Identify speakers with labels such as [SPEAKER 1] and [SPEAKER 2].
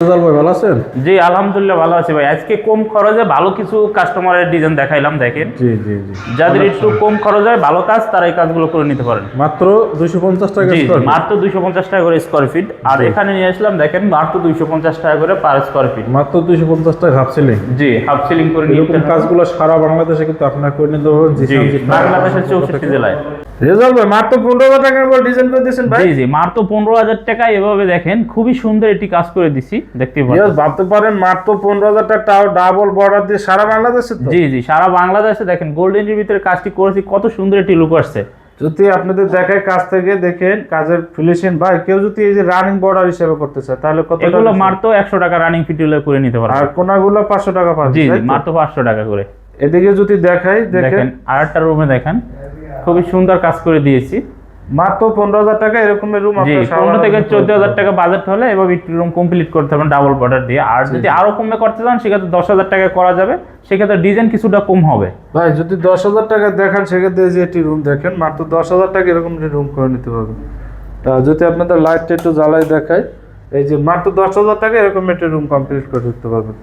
[SPEAKER 1] রেজাল ভাই ভালো আছেন?
[SPEAKER 2] জি আলহামদুলিল্লাহ ভালো আছি ভাই। আজকে কম খরচে ভালো কিছু কাস্টমারের ডিজাইন দেখাইলাম, দেখেন।
[SPEAKER 1] জি জি জি।
[SPEAKER 2] যাদের একটু কম খরচ হয়, ভালো কাজ, তারা এই কাজগুলো করে নিতে পারেন।
[SPEAKER 1] মাত্র 250 টাকা
[SPEAKER 2] জি জি,
[SPEAKER 1] স্কয়ার ফিট।
[SPEAKER 2] মাত্র 250 টাকা করে স্কোয়ার ফিট। আর
[SPEAKER 1] জি।
[SPEAKER 2] এখানে নিয়ে আসলাম, দেখেন, মাত্র 250 টাকা করে পার স্কোয়ার ফিট।
[SPEAKER 1] মাত্র 250 টাকা হাফ সিলিং।
[SPEAKER 2] জি, হাফ সিলিং করে নিতে
[SPEAKER 1] এরকম
[SPEAKER 2] পারেন।
[SPEAKER 1] কাজগুলো সারা বাংলাদেশে কিন্তু আপনারা করে নিতে পারবেন।
[SPEAKER 2] জি, বাংলাদেশের 64 জেলায়।
[SPEAKER 1] রেজাল ভাই মাত্র 15,000 টাকার উপর ডিজাইন করে দিয়েছেন ভাই।
[SPEAKER 2] জি জি, মাত্র 15,000 টাকা। এভাবে দেখেন, খুবই সুন্দর একটি কাজ করে দিছি, দেখতে
[SPEAKER 1] ইয়েস,
[SPEAKER 2] পাচ্ছেন।
[SPEAKER 1] ভাবতে পারেন মাত্র 15,000 টাকা, তাও ডাবল বর্ডার দিয়ে সারা বাংলাদেশে তো।
[SPEAKER 2] জি জি, সারা বাংলাদেশে দেখেন গোল্ডেনের ভিতরে কাজটি করেছি, কত সুন্দর একটি লুক আসছে।
[SPEAKER 1] যদি আপনাদের দেখায় কাজ থেকে দেখেন কাজের ফিনিশিং ভাই, কেউ যদি এই যে রানিং বর্ডার হিসেবে করতে চায় তাহলে কত
[SPEAKER 2] এগুলো
[SPEAKER 1] টাকা?
[SPEAKER 2] মাত্র 100 টাকা রানিং ফিট করে নিতে
[SPEAKER 1] আর
[SPEAKER 2] পারবেন।
[SPEAKER 1] কোনাগুলো 500 টাকা পাবেন।
[SPEAKER 2] জি জি, মাত্র 500 টাকা করে।
[SPEAKER 1] এদিকে যদি দেখাই দেখেন
[SPEAKER 2] দেখেন আরেকটা রুমে দেখেন, খুবই সুন্দর কাজ করে দিয়েছি।
[SPEAKER 1] মাত্র 15,000 টাকা এরকমের রুম
[SPEAKER 2] জি,
[SPEAKER 1] আপনার
[SPEAKER 2] 15 থেকে 14,000 টাকা বাজেট হলে এভাবে একটু রুম কমপ্লিট করতে পারবেন ডাবল বর্ডার দিয়ে। আর যদি আরো কমে করতে চান, সেক্ষেত্রে 10,000 টাকা করা যাবে, সেক্ষেত্রে ডিজাইন কিছুটা কম হবে।
[SPEAKER 1] ভাই যদি 10,000 টাকা দেখেন, সেক্ষেত্রে যে একটি রুম দেখেন মাত্র 10,000 টাকা এরকম রুম করে নিতে পারবেন। যদি আপনাদের লাইটটা একটু জ্বালাই দেখায়, এই যে মাত্র 10,000 টাকা এরকম একটা রুম কমপ্লিট করে দিতে পারবেন।